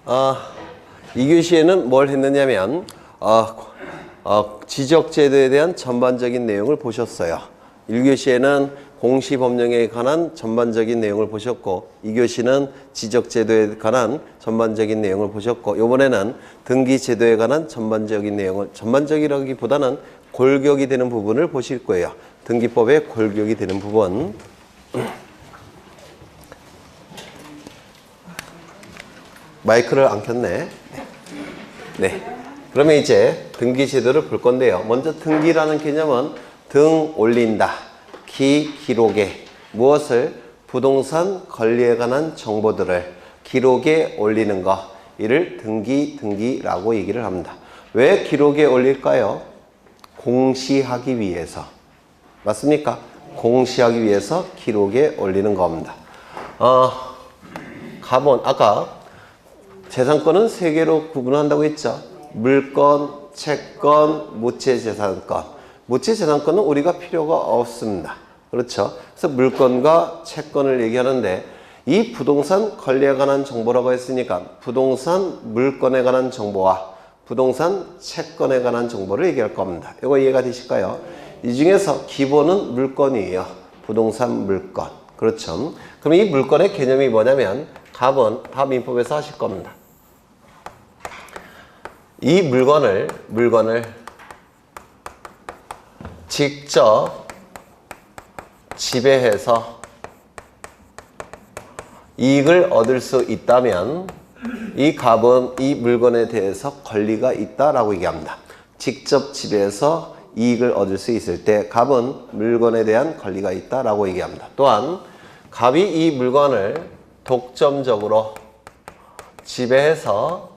2교시에는 뭘 했느냐면 지적제도에 대한 전반적인 내용을 보셨어요. 1교시에는 공시법령에 관한 전반적인 내용을 보셨고 2교시는 지적제도에 관한 전반적인 내용을 보셨고 이번에는 등기제도에 관한 전반적인 내용을 전반적이라기보다는 골격이 되는 부분을 보실 거예요. 등기법의 골격이 되는 부분. 마이크를 안 켰네. 네. 그러면 이제 등기제도를 볼 건데요. 먼저 등기라는 개념은 등 올린다. 기록에 무엇을? 부동산 권리에 관한 정보들을 기록에 올리는 것. 이를 등기라고 얘기를 합니다. 왜 기록에 올릴까요? 공시하기 위해서. 맞습니까? 공시하기 위해서 기록에 올리는 겁니다. 아까 재산권은 세 개로 구분한다고 했죠. 물권, 채권, 무채재산권. 무채재산권은 우리가 필요가 없습니다. 그렇죠? 그래서 물권과 채권을 얘기하는데 이 부동산 권리에 관한 정보라고 했으니까 부동산 물권에 관한 정보와 부동산 채권에 관한 정보를 얘기할 겁니다. 이거 이해가 되실까요? 이 중에서 기본은 물권이에요. 부동산 물권. 그렇죠? 그럼 이 물권의 개념이 뭐냐면 답은 다 민법에서 하실 겁니다. 이 물건을 직접 지배해서 이익을 얻을 수 있다면 이 값은 이 물건에 대해서 권리가 있다라고 얘기합니다. 직접 지배해서 이익을 얻을 수 있을 때 값은 물건에 대한 권리가 있다라고 얘기합니다. 또한 값이 이 물건을 독점적으로 지배해서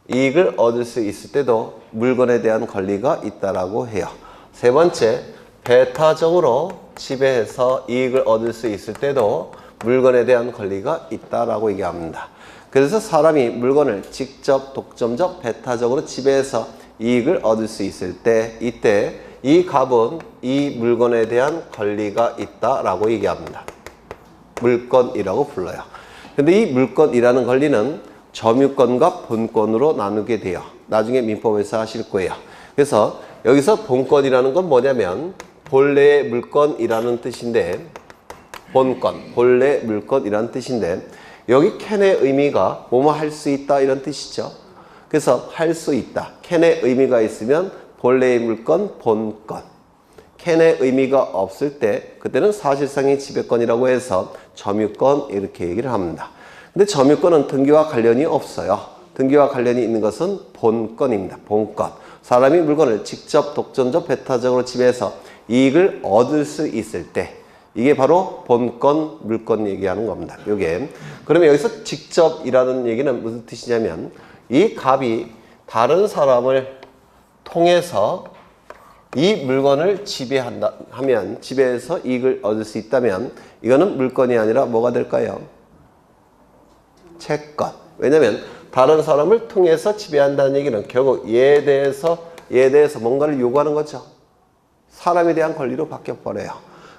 이익을 얻을 수 있을 때도 물건에 대한 권리가 있다라고 해요. 세 번째, 배타적으로 지배해서 이익을 얻을 수 있을 때도 물건에 대한 권리가 있다라고 얘기합니다. 그래서 사람이 물건을 직접 독점적 배타적으로 지배해서 이익을 얻을 수 있을 때 이때 이 값은 이 물건에 대한 권리가 있다라고 얘기합니다. 물권이라고 불러요. 근데 이 물권이라는 권리는 점유권과 본권으로 나누게 돼요. 나중에 민법에서 하실 거예요. 그래서 여기서 본권이라는 건 뭐냐면 본래의 물권이라는 뜻인데 본권, 본래 물권이라는 뜻인데 여기 캔의 의미가 뭐뭐 할 수 있다 이런 뜻이죠. 그래서 할 수 있다. 캔의 의미가 있으면 본래의 물권, 본권. 캔의 의미가 없을 때 그때는 사실상의 지배권이라고 해서 점유권 이렇게 얘기를 합니다. 근데 점유권은 등기와 관련이 없어요. 등기와 관련이 있는 것은 본권입니다. 본권. 사람이 물건을 직접 독점적 배타적으로 지배해서 이익을 얻을 수 있을 때 이게 바로 본권, 물권 얘기하는 겁니다. 요게. 그러면 여기서 직접이라는 얘기는 무슨 뜻이냐면 이 값이 다른 사람을 통해서 이 물건을 지배한다 하면 지배해서 이익을 얻을 수 있다면 이거는 물건이 아니라 뭐가 될까요? 채권. 왜냐면 다른 사람을 통해서 지배한다는 얘기는 결국 얘에 대해서 뭔가를 요구하는 거죠. 사람에 대한 권리로 바뀌어버려요.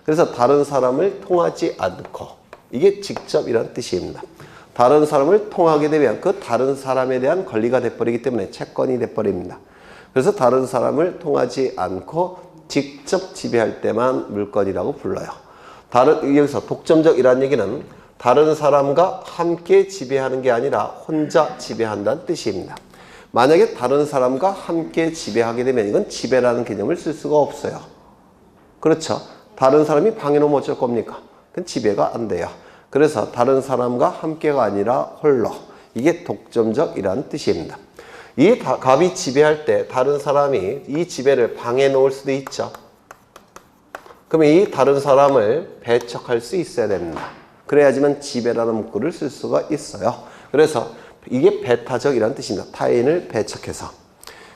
그래서 다른 사람을 통하지 않고 이게 직접이라는 뜻입니다. 다른 사람을 통하게 되면 그 다른 사람에 대한 권리가 돼버리기 때문에 채권이 돼버립니다. 그래서 다른 사람을 통하지 않고 직접 지배할 때만 물권이라고 불러요. 여기서 독점적이라는 얘기는 다른 사람과 함께 지배하는 게 아니라 혼자 지배한다는 뜻입니다. 만약에 다른 사람과 함께 지배하게 되면 이건 지배라는 개념을 쓸 수가 없어요. 그렇죠? 다른 사람이 방해놓으면 어쩔 겁니까? 그건 지배가 안 돼요. 그래서 다른 사람과 함께가 아니라 홀로. 이게 독점적이라는 뜻입니다. 이 값이 지배할 때 다른 사람이 이 지배를 방해놓을 수도 있죠. 그러면 이 다른 사람을 배척할 수 있어야 됩니다. 그래야지만 지배라는 문구를 쓸 수가 있어요. 그래서 이게 배타적이라는 뜻입니다. 타인을 배척해서.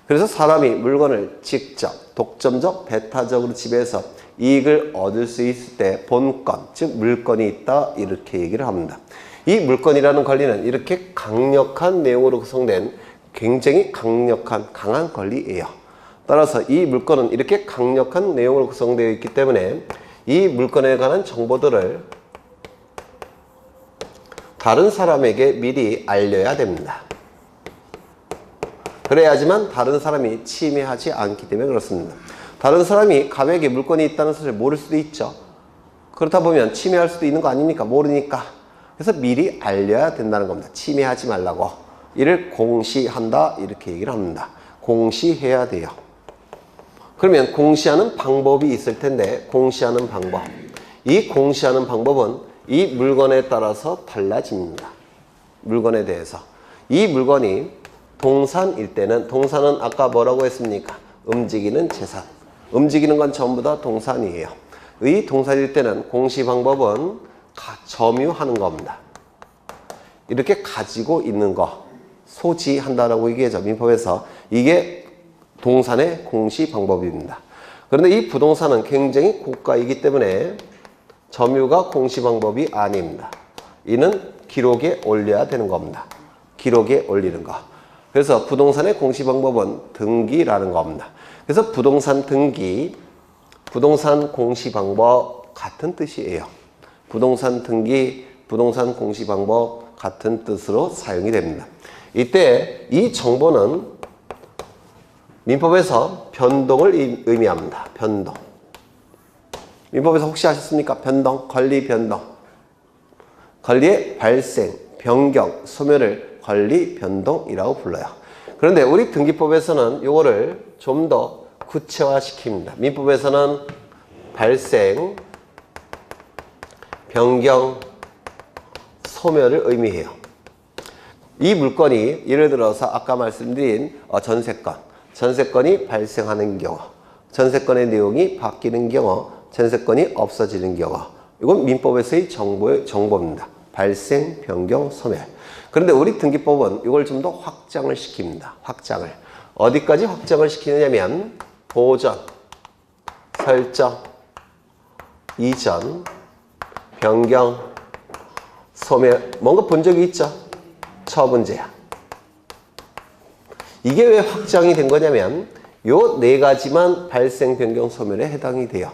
그래서 사람이 물건을 직접 독점적 배타적으로 지배해서 이익을 얻을 수 있을 때 본권, 즉 물권이 있다 이렇게 얘기를 합니다. 이 물권이라는 권리는 이렇게 강력한 내용으로 구성된 굉장히 강한 권리예요. 따라서 이 물권은 이렇게 강력한 내용으로 구성되어 있기 때문에 이 물건에 관한 정보들을 다른 사람에게 미리 알려야 됩니다. 그래야지만 다른 사람이 침해하지 않기 때문에 그렇습니다. 다른 사람이 가백에 물건이 있다는 사실을 모를 수도 있죠. 그렇다 보면 침해할 수도 있는 거 아닙니까? 모르니까. 그래서 미리 알려야 된다는 겁니다. 침해하지 말라고. 이를 공시한다 이렇게 얘기를 합니다. 공시해야 돼요. 그러면 공시하는 방법이 있을 텐데 공시하는 방법. 이 공시하는 방법은 이 물건에 따라서 달라집니다. 물건에 대해서. 이 물건이 동산일 때는 동산은 아까 뭐라고 했습니까? 움직이는 재산. 움직이는 건 전부 다 동산이에요. 의 동산일 때는 공시 방법은 점유하는 겁니다. 이렇게 가지고 있는 거 소지한다라고 얘기하죠. 민법에서. 이게 동산의 공시 방법입니다. 그런데 이 부동산은 굉장히 고가이기 때문에 점유가 공시 방법이 아닙니다. 이는 기록에 올려야 되는 겁니다. 기록에 올리는 거. 그래서 부동산의 공시 방법은 등기라는 겁니다. 그래서 부동산 등기, 부동산 공시 방법 같은 뜻이에요. 부동산 등기, 부동산 공시 방법 같은 뜻으로 사용이 됩니다. 이때 이 정보는 민법에서 변동을 의미합니다. 변동. 민법에서 혹시 아셨습니까? 변동, 권리 변동. 권리의 발생, 변경, 소멸을 권리 변동이라고 불러요. 그런데 우리 등기법에서는 이거를 좀 더 구체화시킵니다. 민법에서는 발생, 변경, 소멸을 의미해요. 이 물건이 예를 들어서 아까 말씀드린 전세건, 전세건이 발생하는 경우, 전세건의 내용이 바뀌는 경우, 전세건이 없어지는 경우, 이건 민법에서의 정보입니다. 발생, 변경, 소멸. 그런데 우리 등기법은 이걸 좀 더 확장을 시킵니다. 확장을. 어디까지 확장을 시키느냐면 보전, 설정, 이전, 변경, 소멸. 뭔가 본 적이 있죠? 처분제야. 이게 왜 확장이 된 거냐면 요 네 가지만 발생, 변경, 소멸에 해당이 돼요.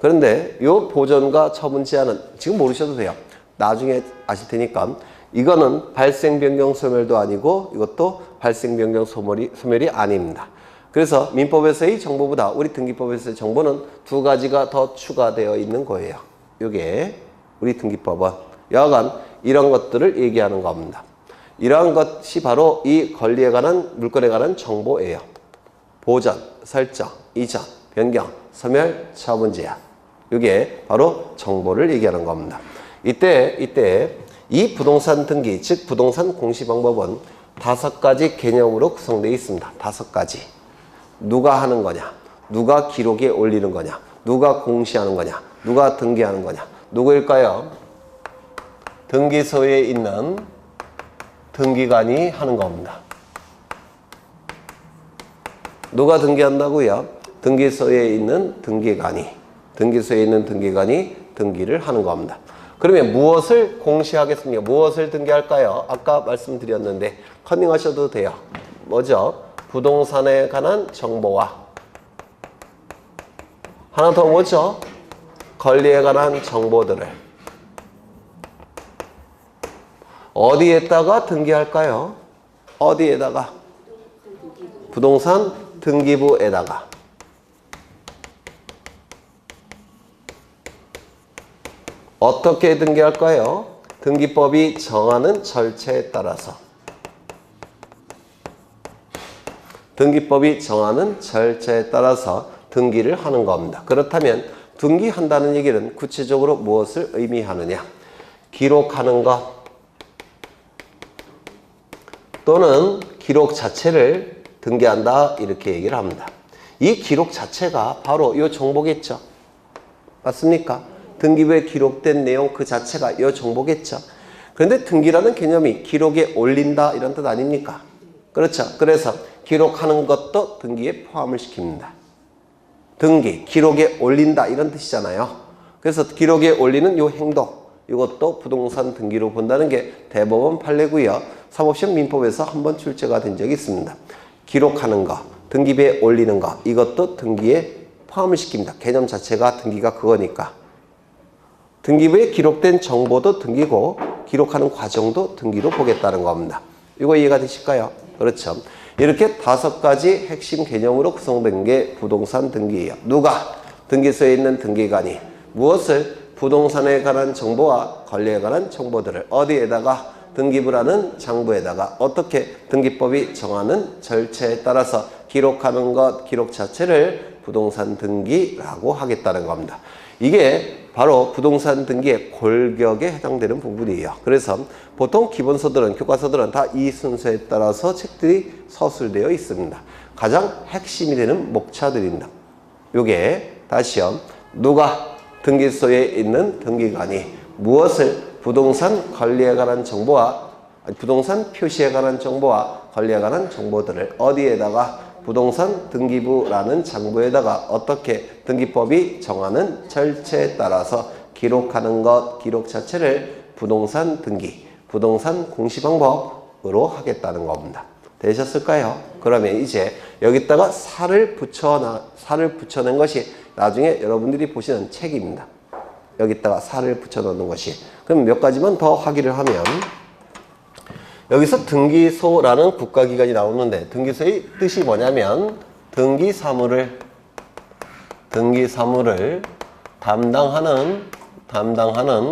그런데 요 보전과 처분 제한은 지금 모르셔도 돼요. 나중에 아실 테니까. 이거는 발생, 변경, 소멸도 아니고 이것도 발생, 변경, 소멸이 아닙니다. 그래서 민법에서의 정보보다 우리 등기법에서의 정보는 두 가지가 더 추가되어 있는 거예요. 이게 우리 등기법은 여하간 이런 것들을 얘기하는 겁니다. 이러한 것이 바로 이 권리에 관한 물건에 관한 정보예요. 보전, 설정, 이전, 변경, 소멸, 처분 제한. 이게 바로 정보를 얘기하는 겁니다. 이때 이 부동산 등기, 즉 부동산 공시 방법은 5가지 개념으로 구성되어 있습니다. 5가지. 누가 하는 거냐? 누가 기록에 올리는 거냐? 누가 공시하는 거냐? 누가 등기하는 거냐? 누구일까요? 등기소에 있는 등기관이 하는 겁니다. 누가 등기한다고요? 등기소에 있는 등기관이. 등기소에 있는 등기관이 등기를 하는 겁니다. 그러면 무엇을 공시하겠습니까? 무엇을 등기할까요? 아까 말씀드렸는데 컨닝하셔도 돼요. 뭐죠? 부동산에 관한 정보와 하나 더 뭐죠? 권리에 관한 정보들을 어디에다가 등기할까요? 어디에다가? 부동산 등기부에다가. 어떻게 등기할까요? 등기법이 정하는 절차에 따라서. 등기법이 정하는 절차에 따라서 등기를 하는 겁니다. 그렇다면 등기한다는 얘기는 구체적으로 무엇을 의미하느냐? 기록하는 것 또는 기록 자체를 등기한다 이렇게 얘기를 합니다. 이 기록 자체가 바로 이 정보겠죠. 맞습니까? 등기부에 기록된 내용 그 자체가 이 정보겠죠. 그런데 등기라는 개념이 기록에 올린다 이런 뜻 아닙니까? 그렇죠. 그래서 기록하는 것도 등기에 포함을 시킵니다. 등기, 기록에 올린다 이런 뜻이잖아요. 그래서 기록에 올리는 이 행동, 이것도 부동산 등기로 본다는 게 대법원 판례고요. 사법시험 민법에서 한번 출제가 된 적이 있습니다. 기록하는 거, 등기부에 올리는 거, 이것도 등기에 포함을 시킵니다. 개념 자체가 등기가 그거니까. 등기부에 기록된 정보도 등기고 기록하는 과정도 등기로 보겠다는 겁니다. 이거 이해가 되실까요? 그렇죠. 이렇게 5가지 핵심 개념으로 구성된 게 부동산 등기예요. 누가? 등기소에 있는 등기관이 무엇을? 부동산에 관한 정보와 권리에 관한 정보들을 어디에다가? 등기부라는 장부에다가 어떻게? 등기법이 정하는 절차에 따라서 기록하는 것, 기록 자체를 부동산 등기라고 하겠다는 겁니다. 이게 바로 부동산 등기의 골격에 해당되는 부분이에요. 그래서 보통 기본서들은, 교과서들은 다 이 순서에 따라서 책들이 서술되어 있습니다. 가장 핵심이 되는 목차들입니다. 요게 다시요. 누가? 등기소에 있는 등기관이 무엇을? 부동산 권리에 관한 정보와 부동산 표시에 관한 정보와 권리에 관한 정보들을 어디에다가? 부동산 등기부라는 장부에다가 어떻게? 등기법이 정하는 절차에 따라서 기록하는 것, 기록 자체를 부동산 등기, 부동산 공시방법으로 하겠다는 겁니다. 되셨을까요? 그러면 이제 여기다가 살을 붙여낸 것이 나중에 여러분들이 보시는 책입니다. 여기다가 살을 붙여놓는 것이. 그럼 몇 가지만 더 확인을 하면 여기서 등기소라는 국가기관이 나오는데 등기소의 뜻이 뭐냐면 등기사무를 담당하는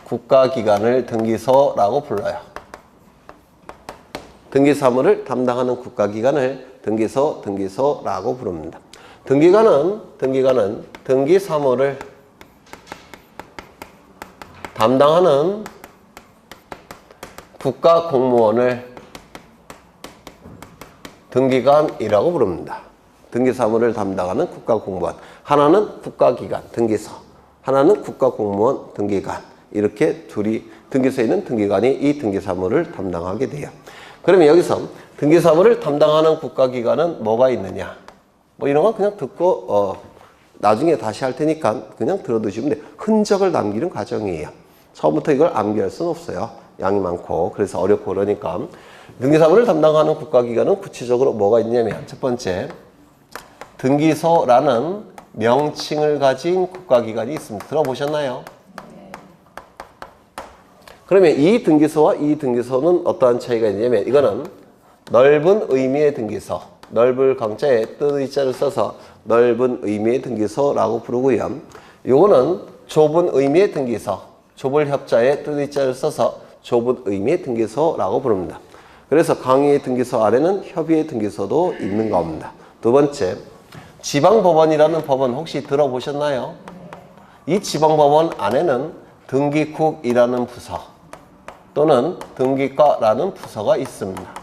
국가기관을 등기소라고 불러요. 등기사무를 담당하는 국가기관을 등기소라고 부릅니다. 등기관은 등기사무를 담당하는 국가공무원을 등기관이라고 부릅니다. 등기사무를 담당하는 국가공무원. 하나는 국가기관, 등기소. 하나는 국가공무원, 등기관. 이렇게 둘이 등기소에 있는 등기관이 이 등기사무를 담당하게 돼요. 그러면 여기서 등기사무를 담당하는 국가기관은 뭐가 있느냐? 뭐 이런 건 그냥 듣고 나중에 다시 할 테니까 그냥 들어두시면 돼요. 흔적을 남기는 과정이에요. 처음부터 이걸 암기할 수는 없어요. 양이 많고 그래서 어렵고 그러니까. 등기사무를 담당하는 국가기관은 구체적으로 뭐가 있냐면 첫 번째, 등기소라는 명칭을 가진 국가기관이 있습니다. 들어보셨나요? 그러면 이 등기소와 이 등기소는 어떠한 차이가 있냐면 이거는 넓은 의미의 등기소, 넓을 강자에 뜻의자를 써서 넓은 의미의 등기소라고 부르고요. 요거는 좁은 의미의 등기소, 좁을 협자에 뜻의자를 써서 좁은 의미의 등기소라고 부릅니다. 그래서 강의의 등기소 아래는 협의의 등기소도 있는 겁니다. 두 번째, 지방법원이라는 법원 혹시 들어보셨나요? 이 지방법원 안에는 등기국이라는 부서 또는 등기과라는 부서가 있습니다.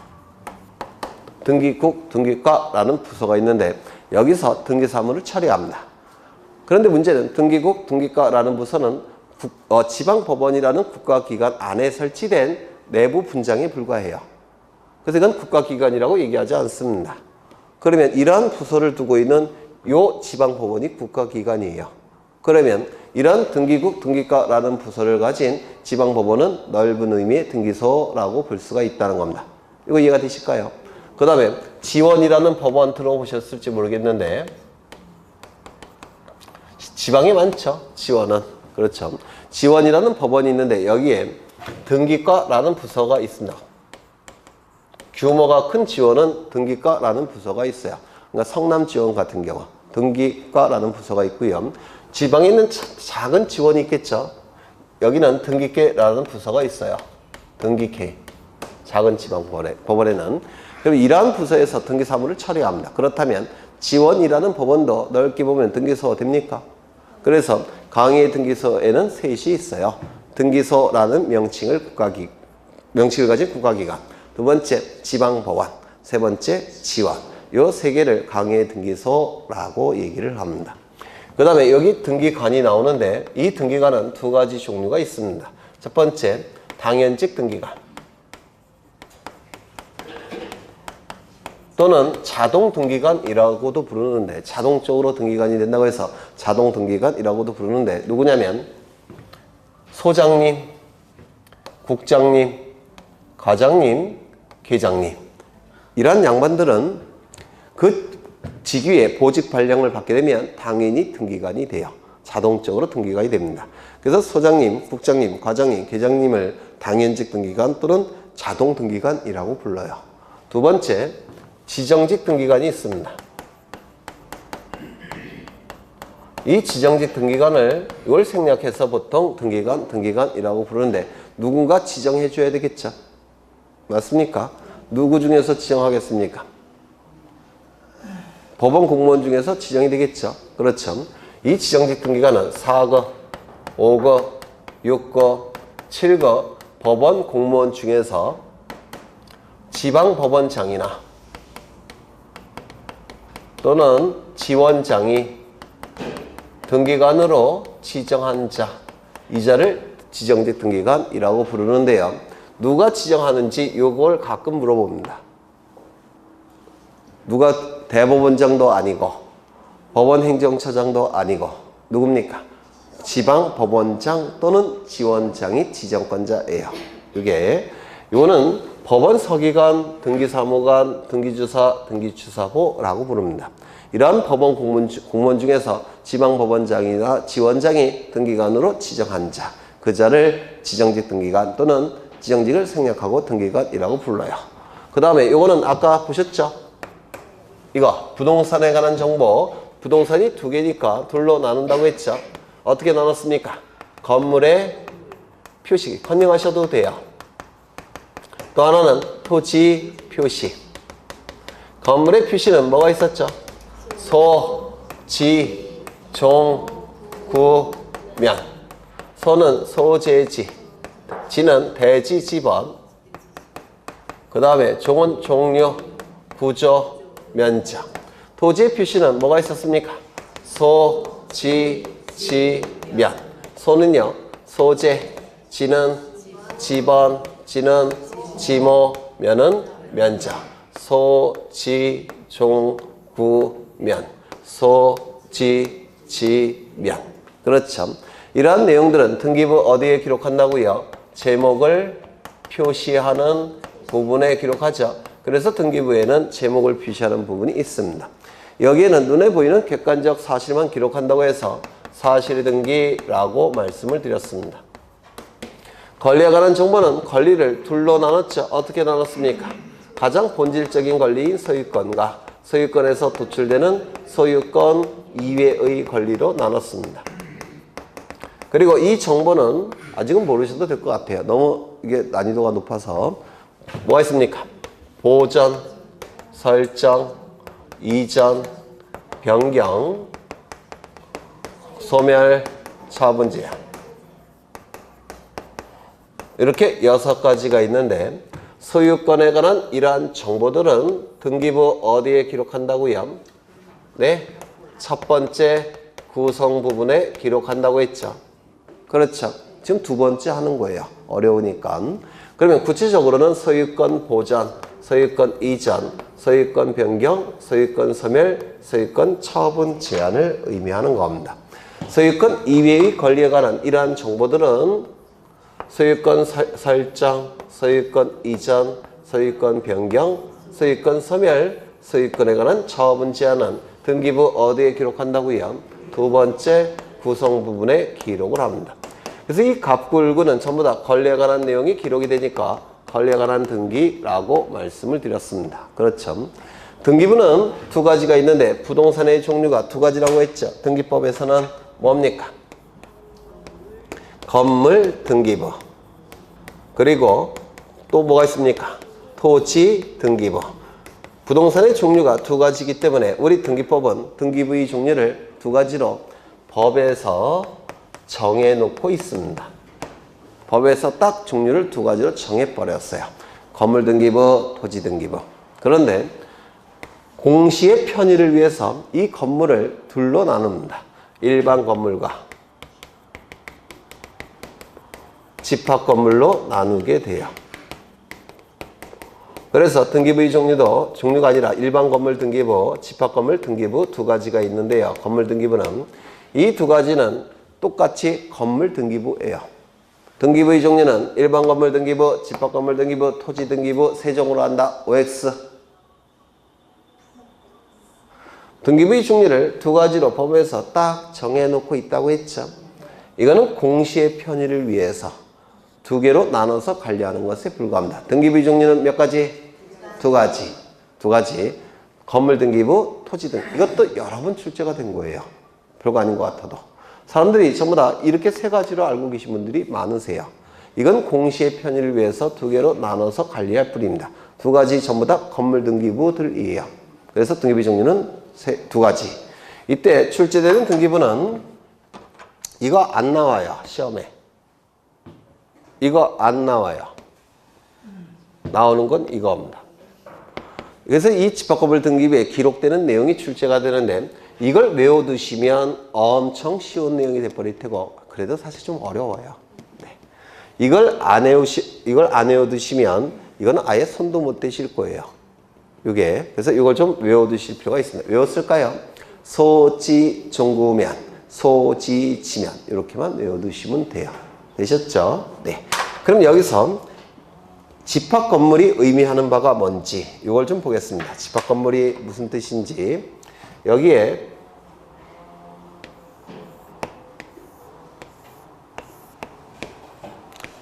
등기국, 등기과라는 부서가 있는데 여기서 등기사무를 처리합니다. 그런데 문제는 등기국, 등기과라는 부서는 지방법원이라는 국가기관 안에 설치된 내부 분장에 불과해요. 그래서 이건 국가기관이라고 얘기하지 않습니다. 그러면 이러한 부서를 두고 있는 요 지방법원이 국가기관이에요. 그러면 이런 등기국, 등기과라는 부서를 가진 지방법원은 넓은 의미의 등기소라고 볼 수가 있다는 겁니다. 이거 이해가 되실까요? 그 다음에 지원이라는 법원 들어보셨을지 모르겠는데 지방에 많죠. 지원은. 그렇죠. 지원이라는 법원이 있는데 여기에 등기과라는 부서가 있습니다. 규모가 큰 지원은 등기과라는 부서가 있어요. 그러니까 성남지원 같은 경우 등기과라는 부서가 있고요. 지방에 있는 작은 지원이 있겠죠. 여기는 등기계라는 부서가 있어요. 등기계. 작은 지방법원에는. 그럼 이러한 부서에서 등기사무를 처리합니다. 그렇다면 지원이라는 법원도 넓게 보면 등기소가 됩니까? 그래서 강의의 등기소에는 셋이 있어요. 등기소라는 명칭을 가진 국가기관. 두 번째, 지방법원. 세 번째, 지원. 요 세 개를 강의의 등기소라고 얘기를 합니다. 그 다음에 여기 등기관이 나오는데 이 등기관은 두 가지 종류가 있습니다. 첫 번째, 당연직 등기관. 또는 자동 등기관이라고도 부르는데 자동적으로 등기관이 된다고 해서 자동 등기관이라고도 부르는데 누구냐면 소장님, 국장님, 과장님, 계장님 이러한 양반들은 그 직위에 보직 발령을 받게 되면 당연히 등기관이 돼요. 자동적으로 등기관이 됩니다. 그래서 소장님, 국장님, 과장님, 계장님을 당연직 등기관 또는 자동 등기관이라고 불러요. 두 번째, 지정직 등기관이 있습니다. 이 지정직 등기관을 이걸 생략해서 보통 등기관이라고 부르는데 누군가 지정해 줘야 되겠죠. 맞습니까? 누구 중에서 지정하겠습니까? 법원 공무원 중에서 지정이 되겠죠. 그렇죠. 이 지정직 등기관은 4거, 5거, 6거, 7거 법원 공무원 중에서 지방법원장이나 또는 지원장이 등기관으로 지정한 자, 이 자를 지정직 등기관이라고 부르는데요. 누가 지정하는지 이걸 가끔 물어봅니다. 누가 대법원장도 아니고 법원행정처장도 아니고 누굽니까? 지방법원장 또는 지원장이 지정권자예요. 이거는 법원 서기관, 등기사무관, 등기주사, 등기주사보라고 부릅니다. 이러한 법원 공무원 중에서 지방법원장이나 지원장이 등기관으로 지정한 자, 그 자를 지정직 등기관 또는 지정직을 생략하고 등기관이라고 불러요. 그 다음에 이거는 아까 보셨죠? 이거 부동산에 관한 정보, 부동산이 두 개니까 둘로 나눈다고 했죠? 어떻게 나눴습니까? 건물의 표시, 컨닝하셔도 돼요. 또 하나는 토지 표시. 건물의 표시는 뭐가 있었죠? 소, 지, 종, 구, 면. 소는 소재지, 지는 대지, 지번. 그 다음에 종은 종류, 구조, 면적. 토지의 표시는 뭐가 있었습니까? 소, 지, 면. 소는요, 소재, 지는 지번, 지는 지모, 면은 면적. 소, 지, 종, 구, 면. 소, 지, 면. 그렇죠. 이러한 내용들은 등기부 어디에 기록한다고요? 제목을 표시하는 부분에 기록하죠. 그래서 등기부에는 제목을 표시하는 부분이 있습니다. 여기에는 눈에 보이는 객관적 사실만 기록한다고 해서 사실등기라고 말씀을 드렸습니다. 권리에 관한 정보는 권리를 둘로 나눴죠. 어떻게 나눴습니까? 가장 본질적인 권리인 소유권과 소유권에서 도출되는 소유권 이외의 권리로 나눴습니다. 그리고 이 정보는 아직은 모르셔도 될 것 같아요. 너무 이게 난이도가 높아서. 뭐가 있습니까? 보전, 설정, 이전, 변경, 소멸, 처분제한. 이렇게 6가지가 있는데 소유권에 관한 이러한 정보들은 등기부 어디에 기록한다고요? 네, 첫 번째 구성 부분에 기록한다고 했죠. 그렇죠. 지금 두 번째 하는 거예요. 어려우니까. 그러면 구체적으로는 소유권 보전, 소유권 이전, 소유권 변경, 소유권 소멸, 소유권 처분 제한을 의미하는 겁니다. 소유권 이외의 권리에 관한 이러한 정보들은 소유권 설정, 소유권 이전, 소유권 변경, 소유권 소멸, 소유권에 관한 처분 제한은 등기부 어디에 기록한다고요? 두 번째 구성 부분에 기록을 합니다. 그래서 이 갑굴구는 전부 다 권리에 관한 내용이 기록이 되니까 권리에 관한 등기라고 말씀을 드렸습니다. 그렇죠. 등기부는 두 가지가 있는데 부동산의 종류가 두 가지라고 했죠. 등기법에서는 뭡니까? 건물 등기부. 그리고 또 뭐가 있습니까? 토지 등기부. 부동산의 종류가 두 가지이기 때문에 우리 등기법은 등기부의 종류를 두 가지로 법에서 정해놓고 있습니다. 법에서 딱 종류를 두 가지로 정해버렸어요. 건물 등기부, 토지 등기부. 그런데 공시의 편의를 위해서 이 건물을 둘로 나눕니다. 일반 건물과 집합 건물로 나누게 돼요. 그래서 등기부의 종류가 아니라 일반 건물 등기부, 집합 건물 등기부 두 가지가 있는데요. 건물 등기부는 이 두 가지는 똑같이 건물 등기부예요. 등기부의 종류는 일반 건물 등기부, 집합 건물 등기부, 토지 등기부 세 종으로 한다. OX. 등기부의 종류를 두 가지로 법에서 딱 정해놓고 있다고 했죠. 이거는 공시의 편의를 위해서 두 개로 나눠서 관리하는 것에 불과합니다. 등기부의 종류는 몇 가지? 두 가지. 두 가지. 건물 등기부, 토지 등. 이것도 여러 번 출제가 된 거예요. 별거 아닌 것 같아도. 사람들이 전부 다 이렇게 세 가지로 알고 계신 분들이 많으세요. 이건 공시의 편의를 위해서 두 개로 나눠서 관리할 뿐입니다. 두 가지 전부 다 건물 등기부들이에요. 그래서 등기부 종류는 두 가지. 이때 출제되는 등기부는 이거 안 나와요. 시험에. 이거 안 나와요. 나오는 건 이거입니다. 그래서 이 집합건물 등기부에 기록되는 내용이 출제가 되는데 이걸 외워두시면 엄청 쉬운 내용이 돼버릴 테고 그래도 사실 좀 어려워요. 네. 이걸 안 외워두시면 이거는 아예 손도 못 대실 거예요. 이게 그래서 이걸 좀 외워두실 필요가 있습니다. 외웠을까요? 소지 종구면, 소지 지면 이렇게만 외워두시면 돼요. 되셨죠? 네. 그럼 여기서 집합 건물이 의미하는 바가 뭔지 이걸 좀 보겠습니다. 집합 건물이 무슨 뜻인지. 여기에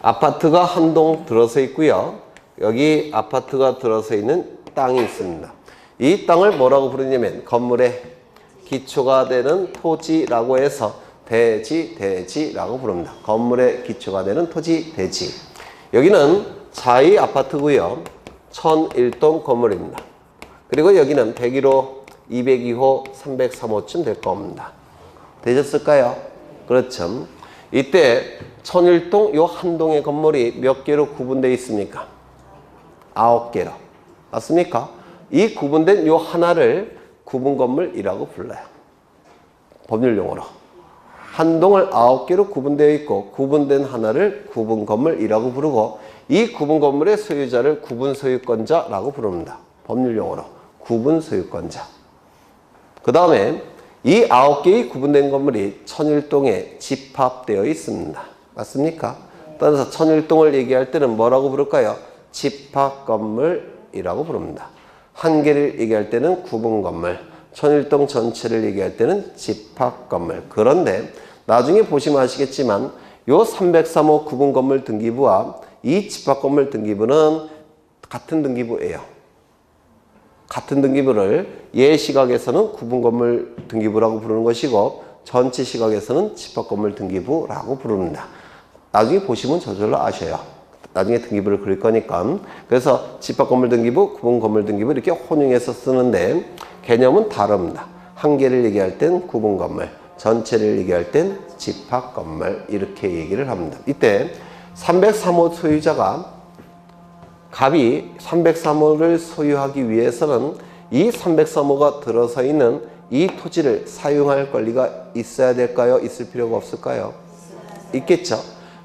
아파트가 한 동 들어서 있고요. 여기 아파트가 들어서 있는 땅이 있습니다. 이 땅을 뭐라고 부르냐면 건물의 기초가 되는 토지라고 해서 대지라고 부릅니다. 건물의 기초가 되는 토지, 대지. 여기는 4위 아파트고요. 1001동 건물입니다. 그리고 여기는 101호, 202호, 303호쯤 될 겁니다. 되셨을까요? 그렇죠. 이때 1001동 요 한 동의 건물이 몇 개로 구분되어 있습니까? 9개로. 맞습니까? 이 구분된 요 하나를 구분 건물이라고 불러요. 법률 용어로. 한 동을 9개로 구분되어 있고 구분된 하나를 구분 건물이라고 부르고 이 구분 건물의 소유자를 구분 소유권자라고 부릅니다. 법률 용어로. 구분 소유권자. 그 다음에 이 9개의 구분된 건물이 1001동에 집합되어 있습니다. 맞습니까? 따라서 1001동을 얘기할 때는 뭐라고 부를까요? 집합 건물이라고 부릅니다. 한 개를 얘기할 때는 구분 건물, 1001동 전체를 얘기할 때는 집합 건물. 그런데 나중에 보시면 아시겠지만 요 303호 구분 건물 등기부와 이 집합 건물 등기부는 같은 등기부예요. 같은 등기부를 얘 시각에서는 구분 건물 등기부라고 부르는 것이고 전체 시각에서는 집합 건물 등기부라고 부릅니다. 나중에 보시면 저절로 아셔요. 나중에 등기부를 그릴 거니까. 그래서 집합 건물 등기부, 구분 건물 등기부 이렇게 혼용해서 쓰는데 개념은 다릅니다. 한 개를 얘기할 땐 구분 건물, 전체를 얘기할 땐 집합 건물 이렇게 얘기를 합니다. 이때 303호 소유자가 갑이 303호를 소유하기 위해서는 이 303호가 들어서 있는 이 토지를 사용할 권리가 있어야 될까요? 있을 필요가 없을까요? 있겠죠.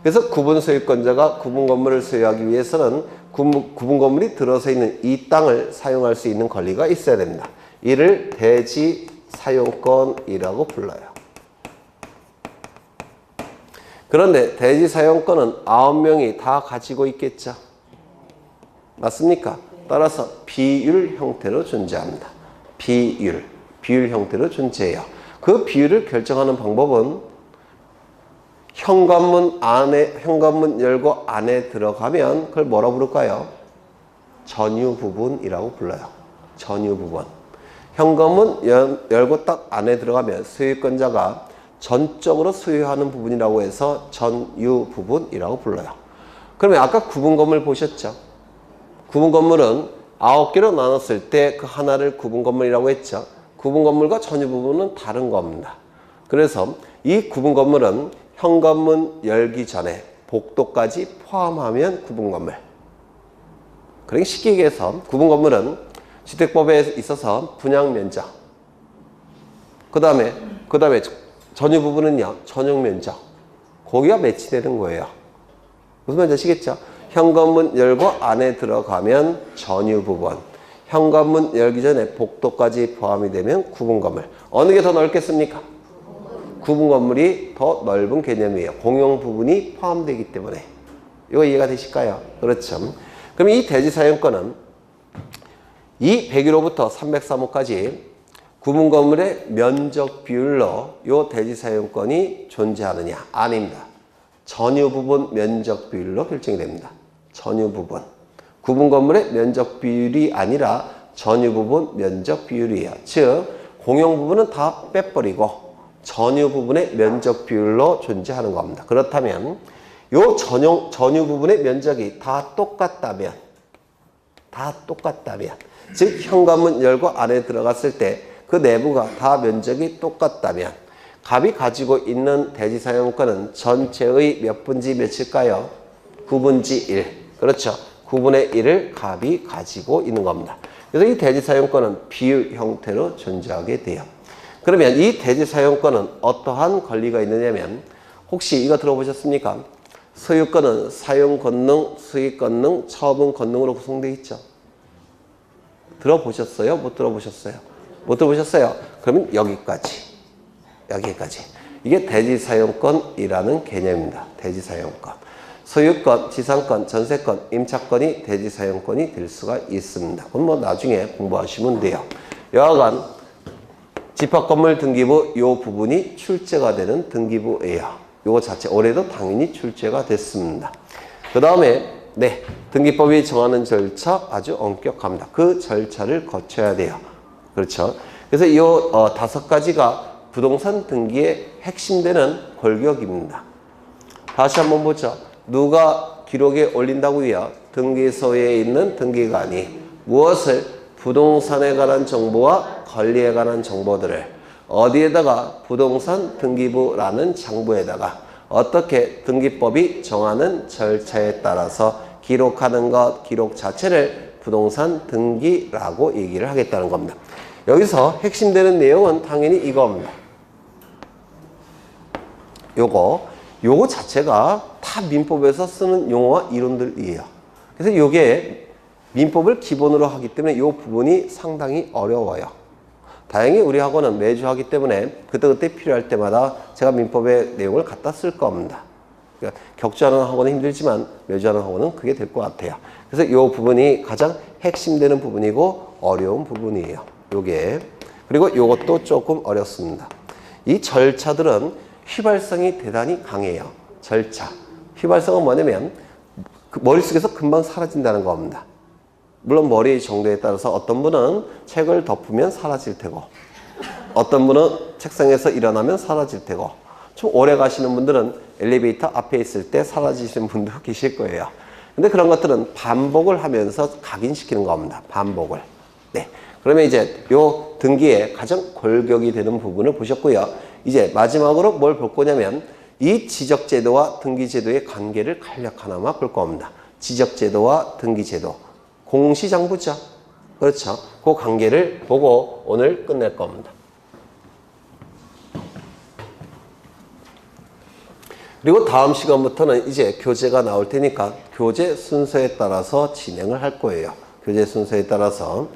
그래서 구분 소유권자가 구분 건물을 소유하기 위해서는 구분 건물이 들어서 있는 이 땅을 사용할 수 있는 권리가 있어야 됩니다. 이를 대지 사용권이라고 불러요. 그런데 대지 사용권은 9명이 다 가지고 있겠죠. 맞습니까? 따라서 비율 형태로 존재합니다. 비율 형태로 존재해요. 그 비율을 결정하는 방법은 현관문 열고 안에 들어가면 그걸 뭐라고 부를까요? 전유 부분이라고 불러요. 전유 부분. 현관문 열고 딱 안에 들어가면 소유권자가 전적으로 소유하는 부분이라고 해서 전유 부분이라고 불러요. 그러면 아까 구분 건물 보셨죠? 구분 건물은 9개로 나눴을 때 그 하나를 구분 건물이라고 했죠. 구분 건물과 전유 부분은 다른 겁니다. 그래서 이 구분 건물은 현관문 열기 전에 복도까지 포함하면 구분 건물. 그러니까 쉽게 얘기해서 구분 건물은 주택법에 있어서 분양 면적, 그 다음에 전유 부분은요 전용 면적, 거기가 매치되는 거예요. 무슨 말인지 아시겠죠? 현관문 열고 안에 들어가면 전유 부분, 현관문 열기 전에 복도까지 포함이 되면 구분 건물. 어느 게 더 넓겠습니까? 구분 건물이 더 넓은 개념이에요. 공용 부분이 포함되기 때문에. 이거 이해가 되실까요? 그렇죠. 그럼 이 대지 사용권은 이 101호부터 303호까지 구분 건물의 면적 비율로 이 대지 사용권이 존재하느냐? 아닙니다. 전유 부분 면적 비율로 결정이 됩니다. 전유 부분. 구분 건물의 면적 비율이 아니라 전유 부분 면적 비율이에요. 즉 공용 부분은 다 빼버리고 전유 부분의 면적 비율로 존재하는 겁니다. 그렇다면 요 전유 부분의 면적이 다 똑같다면 즉 현관문 열고 안에 들어갔을 때 그 내부가 다 면적이 똑같다면 갑이 가지고 있는 대지사용권은 전체의 몇 분지 몇일까요? 9분지 1. 그렇죠. 9분의 1을 갑이 가지고 있는 겁니다. 그래서 이 대지사용권은 비율 형태로 존재하게 돼요. 그러면 이 대지사용권은 어떠한 권리가 있느냐면 혹시 이거 들어보셨습니까? 소유권은 사용권능, 수익권능, 처분권능으로 구성되어 있죠. 들어보셨어요? 못 들어보셨어요? 못 들어보셨어요? 그러면 여기까지. 이게 대지사용권이라는 개념입니다. 대지사용권. 소유권, 지상권, 전세권, 임차권이 대지사용권이 될 수가 있습니다. 그건 뭐 나중에 공부하시면 돼요. 여하간 집합건물 등기부 요 부분이 출제가 되는 등기부예요. 요거 자체 올해도 당연히 출제가 됐습니다. 그 다음에 등기법이 정하는 절차 아주 엄격합니다. 그 절차를 거쳐야 돼요. 그렇죠. 그래서 이 5가지가 부동산 등기의 핵심되는 골격입니다. 다시 한번 보죠. 누가 기록에 올린다고요? 등기소에 있는 등기관이 무엇을? 부동산에 관한 정보와 권리에 관한 정보들을 어디에다가? 부동산 등기부라는 장부에다가 어떻게 등기법이 정하는 절차에 따라서 기록하는 것, 기록 자체를 부동산 등기라고 얘기를 하겠다는 겁니다. 여기서 핵심되는 내용은 당연히 이겁니다. 요거 자체가 다 민법에서 쓰는 용어와 이론들이에요. 그래서 요게 민법을 기본으로 하기 때문에 이 부분이 상당히 어려워요. 다행히 우리 학원은 매주 하기 때문에 그때그때 필요할 때마다 제가 민법의 내용을 갖다 쓸 겁니다. 그러니까 격주하는 학원은 힘들지만 매주 하는 학원은 그게 될 것 같아요. 그래서 이 부분이 가장 핵심되는 부분이고 어려운 부분이에요. 요게. 그리고 요것도 조금 어렵습니다. 이 절차들은 휘발성이 대단히 강해요. 절차. 휘발성은 뭐냐면 머릿속에서 금방 사라진다는 겁니다. 물론 머리 정도에 따라서 어떤 분은 책을 덮으면 사라질 테고 어떤 분은 책상에서 일어나면 사라질 테고 좀 오래 가시는 분들은 엘리베이터 앞에 있을 때 사라지시는 분도 계실 거예요. 근데 그런 것들은 반복을 하면서 각인시키는 겁니다. 반복을. 그러면 이제 요 등기에 가장 골격이 되는 부분을 보셨고요. 이제 마지막으로 뭘 볼 거냐면 이 지적제도와 등기제도의 관계를 간략하나마 볼 겁니다. 지적제도와 등기제도. 공시장부죠. 그렇죠. 그 관계를 보고 오늘 끝낼 겁니다. 그리고 다음 시간부터는 이제 교재가 나올 테니까 교재 순서에 따라서 진행을 할 거예요. 교재 순서에 따라서.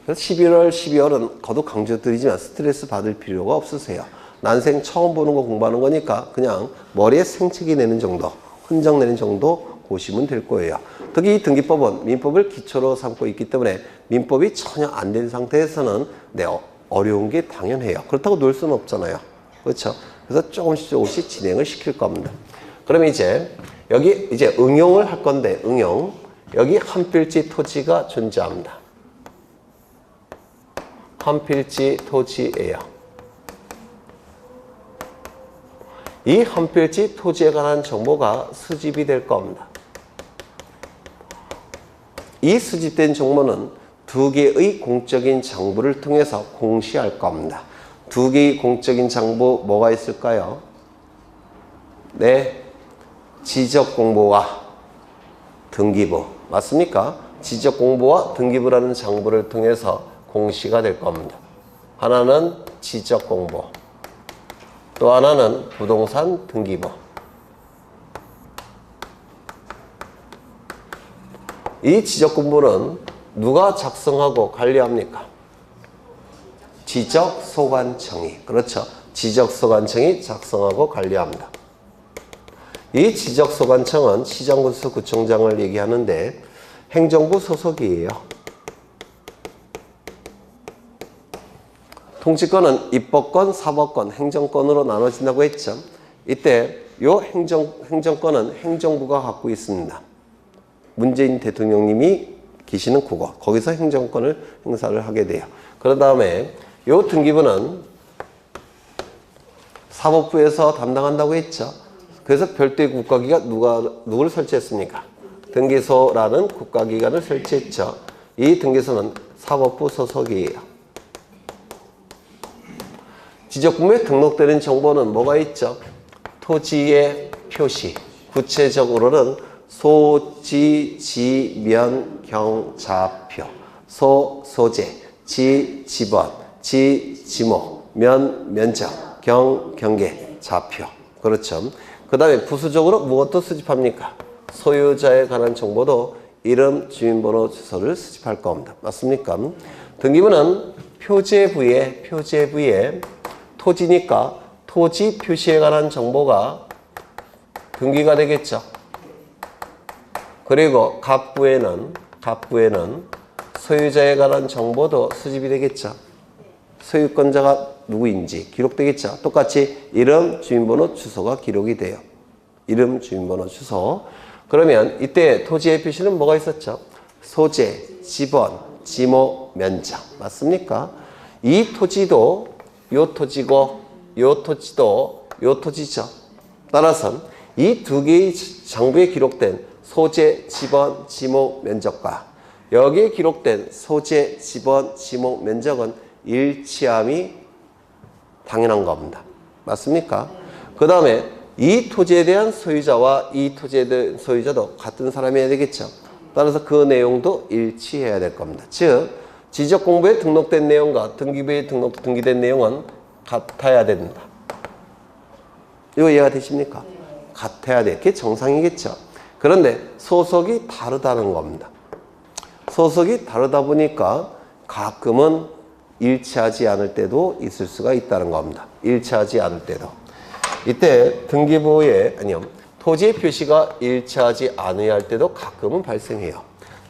그래서 11월, 12월은 거듭 강조드리지만 스트레스 받을 필요가 없으세요. 난생 처음 보는 거 공부하는 거니까 그냥 머리에 생채기 내는 정도, 흔적 내는 정도 보시면 될 거예요. 특히 이 등기법은 민법을 기초로 삼고 있기 때문에 민법이 전혀 안 된 상태에서는 어려운 게 당연해요. 그렇다고 놀 수는 없잖아요. 그렇죠? 그래서 조금씩 진행을 시킬 겁니다. 그러면 이제 여기 이제 응용을 할 건데 응용. 여기 한 필지 토지가 존재합니다. 한 필지 토지예요. 이 한 필지 토지에 관한 정보가 수집이 될 겁니다. 이 수집된 정보는 두 개의 공적인 장부를 통해서 공시할 겁니다. 두 개의 공적인 장부 뭐가 있을까요? 지적공보와 등기부. 맞습니까? 지적공보와 등기부라는 장부를 통해서 공시가 될 겁니다. 하나는 지적공보, 또 하나는 부동산 등기부. 이 지적공보는 누가 작성하고 관리합니까? 지적소관청이. 그렇죠. 지적소관청이 작성하고 관리합니다. 이 지적소관청은 시장군수 구청장을 얘기하는데 행정부 소속이에요. 통치권은 입법권, 사법권, 행정권으로 나눠진다고 했죠. 이때 요 행정권은 행정부가 갖고 있습니다. 문재인 대통령님이 계시는 국어, 거기서 행정권을 행사를 하게 돼요. 그런 다음에 요 등기부는 사법부에서 담당한다고 했죠. 그래서 별도의 국가기관 누구를 설치했습니까? 등기소라는 국가기관을 설치했죠. 이 등기소는 사법부 소속이에요. 지적공부에 등록되는 정보는 뭐가 있죠? 토지의 표시, 구체적으로는 소, 지, 지, 면, 경, 좌표. 소, 소재, 지, 지번, 지, 지목, 면, 면적, 경, 경계, 좌표. 그렇죠. 그 다음에 부수적으로 무엇도 수집합니까? 소유자에 관한 정보도 이름, 주민번호, 주소를 수집할 겁니다. 맞습니까? 등기부는 표제 부위에 토지니까 토지 표시에 관한 정보가 등기가 되겠죠. 그리고 각 부에는 소유자에 관한 정보도 수집이 되겠죠. 소유권자가 누구인지 기록되겠죠. 똑같이 이름, 주민번호, 주소가 기록이 돼요. 이름, 주민번호, 주소. 그러면 이때 토지의 표시는 뭐가 있었죠? 소재, 지번, 지목, 면적. 맞습니까? 이 토지도 요 토지고 요 토지도 요 토지죠. 따라서 이 두 개의 장부에 기록된 소재, 지번, 지목, 면적과 여기에 기록된 소재, 지번, 지목, 면적은 일치함이 당연한 겁니다. 맞습니까? 그 다음에 이 토지에 대한 소유자와 이 토지에 대한 소유자도 같은 사람이어야 되겠죠. 따라서 그 내용도 일치해야 될 겁니다. 즉 지적공부에 등록된 내용과 등기부에 등기된 내용은 같아야 된다. 이거 이해가 되십니까? 같아야 돼. 그게 정상이겠죠. 그런데 소속이 다르다는 겁니다. 소속이 다르다 보니까 가끔은 일치하지 않을 때도 있을 수가 있다는 겁니다. 일치하지 않을 때도. 이때 등기부에 토지의 표시가 일치하지 않아야 할 때도 가끔은 발생해요.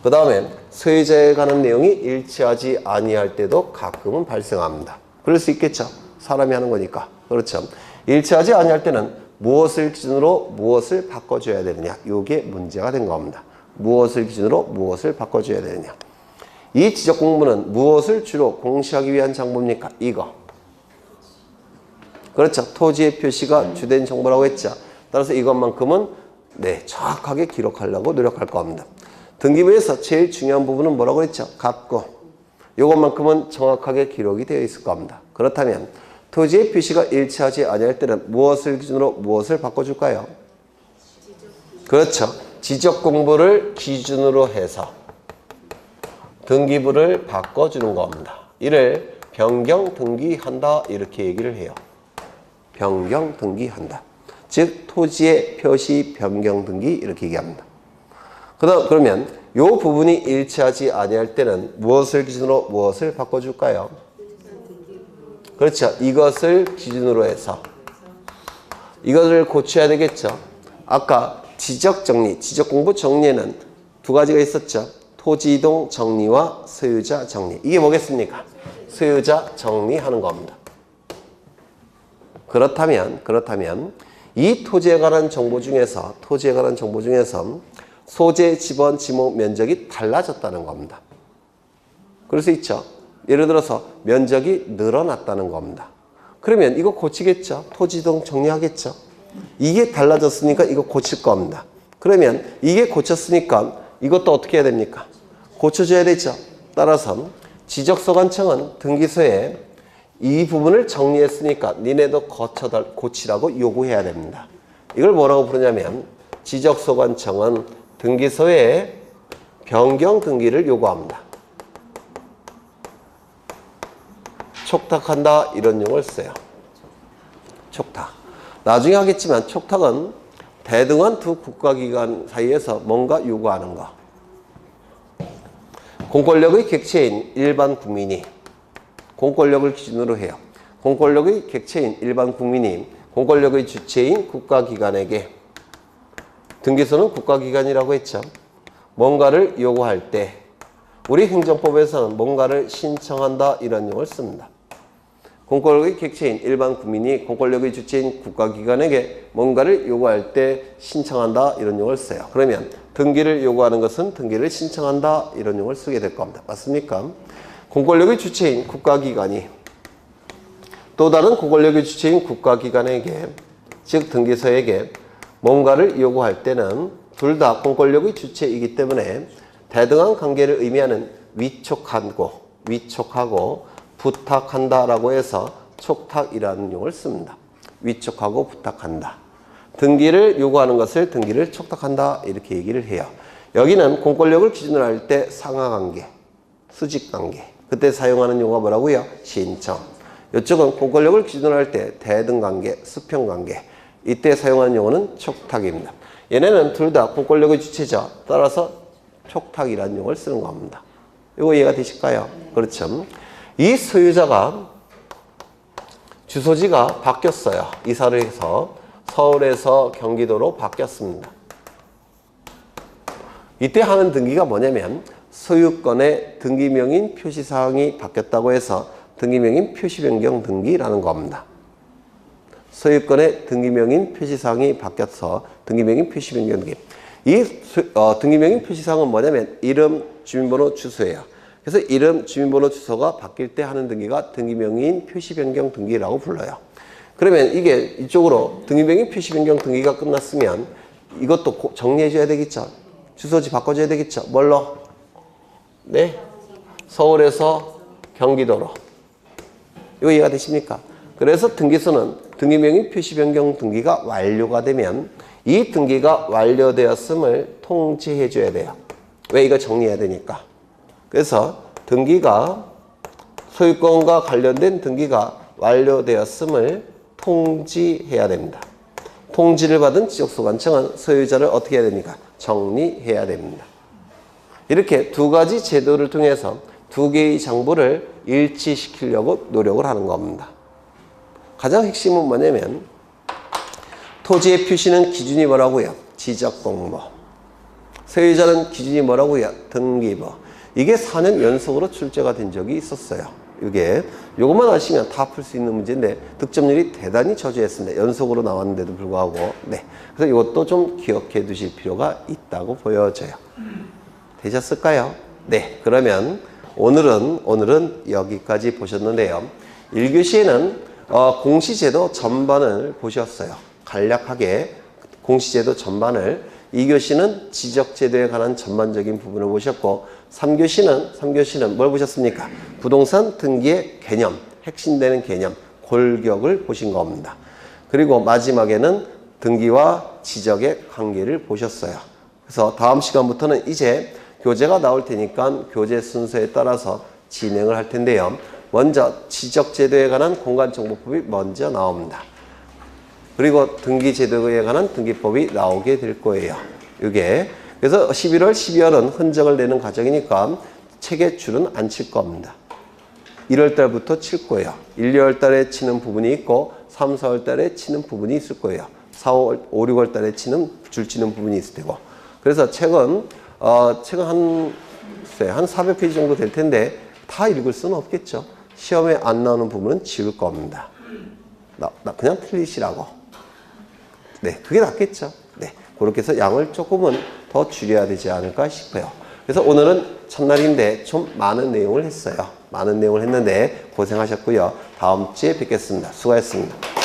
그 다음에 소유자에 관한 내용이 일치하지 아니할 때도 가끔은 발생합니다. 그럴 수 있겠죠. 사람이 하는 거니까. 그렇죠. 일치하지 아니할 때는 무엇을 기준으로 무엇을 바꿔줘야 되느냐. 이게 문제가 된 겁니다. 무엇을 기준으로 무엇을 바꿔줘야 되느냐. 이 지적공부는 무엇을 주로 공시하기 위한 장부입니까? 이거. 그렇죠. 토지의 표시가 주된 정보라고 했죠. 따라서 이것만큼은 정확하게 기록하려고 노력할 겁니다. 등기부에서 제일 중요한 부분은 뭐라고 했죠? 갑구. 이것만큼은 정확하게 기록이 되어 있을 겁니다. 그렇다면 토지의 표시가 일치하지 아니할 때는 무엇을 기준으로 무엇을 바꿔줄까요? 그렇죠. 지적공부를 기준으로 해서 등기부를 바꿔주는 겁니다. 이를 변경등기한다 이렇게 얘기를 해요. 변경등기한다. 즉 토지의 표시 변경등기 이렇게 얘기합니다. 그러면 이 부분이 일치하지 아니할 때는 무엇을 기준으로 무엇을 바꿔줄까요? 그렇죠. 이것을 기준으로 해서 이것을 고쳐야 되겠죠. 아까 지적정리, 지적공부 정리에는 두 가지가 있었죠. 토지이동 정리와 소유자 정리. 이게 뭐겠습니까? 소유자 정리하는 겁니다. 그렇다면 이 토지에 관한 정보 중에서 소재, 지번, 지목, 면적이 달라졌다는 겁니다. 그럴 수 있죠. 예를 들어서 면적이 늘어났다는 겁니다. 그러면 이거 고치겠죠. 토지이동 정리하겠죠. 이게 달라졌으니까 이거 고칠 겁니다. 그러면 이게 고쳤으니까 이것도 어떻게 해야 됩니까? 고쳐줘야 되죠. 따라서 지적소관청은 등기소에 이 부분을 정리했으니까 니네도 고치라고 요구해야 됩니다. 이걸 뭐라고 부르냐면 지적소관청은 등기소에 변경 등기를 요구합니다. 촉탁한다 이런 용어를 써요. 촉탁. 나중에 하겠지만 촉탁은 대등한 두 국가기관 사이에서 뭔가 요구하는 거. 공권력의 객체인 일반 국민이 공권력을 기준으로 해요. 공권력의 객체인 일반 국민이 공권력의 주체인 국가기관에게 등기소는 국가기관이라고 했죠. 뭔가를 요구할 때 우리 행정법에서는 뭔가를 신청한다 이런 용어를 씁니다. 공권력의 객체인 일반 국민이 공권력의 주체인 국가기관에게 뭔가를 요구할 때 신청한다 이런 용어를 써요. 그러면 등기를 요구하는 것은 등기를 신청한다 이런 용어를 쓰게 될 겁니다. 맞습니까? 공권력의 주체인 국가기관이 또 다른 공권력의 주체인 국가기관에게 즉 등기소에게 뭔가를 요구할 때는 둘 다 공권력의 주체이기 때문에 대등한 관계를 의미하는 위촉하고 부탁한다라고 해서 촉탁이라는 용어를 씁니다. 위촉하고 부탁한다. 등기를 요구하는 것을 등기를 촉탁한다 이렇게 얘기를 해요. 여기는 공권력을 기준으로 할 때 상하관계, 수직관계 그때 사용하는 용어가 뭐라고요? 신청. 이쪽은 공권력을 기준으로 할 때 대등관계, 수평관계 이때 사용하는 용어는 촉탁입니다. 얘네는 둘 다 공권력의 주체죠. 따라서 촉탁이라는 용어를 쓰는 겁니다. 이거 이해가 되실까요? 그렇죠. 이 소유자가 주소지가 바뀌었어요. 이사를 해서 서울에서 경기도로 바뀌었습니다. 이때 하는 등기가 뭐냐면 소유권의 등기명인 표시사항이 바뀌었다고 해서 등기명인 표시변경 등기라는 겁니다. 소유권의 등기명인 표시사항이 바뀌어서 등기명인 표시변경 등기. 이 등기명인 표시사항은 뭐냐면 이름, 주민번호, 주소예요. 그래서 이름, 주민번호, 주소가 바뀔 때 하는 등기가 등기명인 표시변경 등기라고 불러요. 그러면 이게 이쪽으로 등기명인 표시변경 등기가 끝났으면 이것도 정리해줘야 되겠죠. 주소지 바꿔줘야 되겠죠. 뭘로? 네, 서울에서 경기도로. 이거 이해가 되십니까? 그래서 등기소는 등기명인 표시변경 등기가 완료가 되면 이 등기가 완료되었음을 통지해줘야 돼요. 왜? 이거 정리해야 되니까. 그래서 등기가 소유권과 관련된 등기가 완료되었음을 통지해야 됩니다. 통지를 받은 지적소관청은 소유자를 어떻게 해야 됩니까? 정리해야 됩니다. 이렇게 두 가지 제도를 통해서 두 개의 장부를 일치시키려고 노력을 하는 겁니다. 가장 핵심은 뭐냐면 토지의 표시는 기준이 뭐라고요? 지적공모. 소유자는 기준이 뭐라고요? 등기부. 이게 4년 연속으로 출제가 된 적이 있었어요. 요것만 아시면 다 풀 수 있는 문제인데 득점률이 대단히 저조했습니다. 연속으로 나왔는데도 불구하고. 네. 그래서 이것도 좀 기억해 두실 필요가 있다고 보여져요. 되셨을까요? 네. 그러면 오늘은 여기까지 보셨는데요. 1교시에는 공시제도 전반을 보셨어요. 간략하게 공시제도 전반을. 2교시는 지적제도에 관한 전반적인 부분을 보셨고 3교시는 뭘 보셨습니까? 부동산 등기의 개념, 핵심되는 개념, 골격을 보신 겁니다. 그리고 마지막에는 등기와 지적의 관계를 보셨어요. 그래서 다음 시간부터는 이제 교재가 나올 테니까 교재 순서에 따라서 진행을 할 텐데요. 먼저 지적제도에 관한 공간정보법이 먼저 나옵니다. 그리고 등기제도에 관한 등기법이 나오게 될 거예요. 그래서 11월, 12월은 흔적을 내는 과정이니까 책에 줄은 안 칠 겁니다. 1월 달부터 칠 거예요. 1, 2월 달에 치는 부분이 있고 3, 4월 달에 치는 부분이 있을 거예요. 4, 5, 6월 달에 줄 치는 부분이 있을 테고. 그래서 책은 한 400페이지 정도 될 텐데 다 읽을 수는 없겠죠. 시험에 안 나오는 부분은 지울 겁니다. 그냥 틀리시라고. 네, 그게 낫겠죠. 네, 그렇게 해서 양을 조금은 더 줄여야 되지 않을까 싶어요. 그래서 오늘은 첫날인데 좀 많은 내용을 했어요. 많은 내용을 했는데 고생하셨고요. 다음 주에 뵙겠습니다. 수고하셨습니다.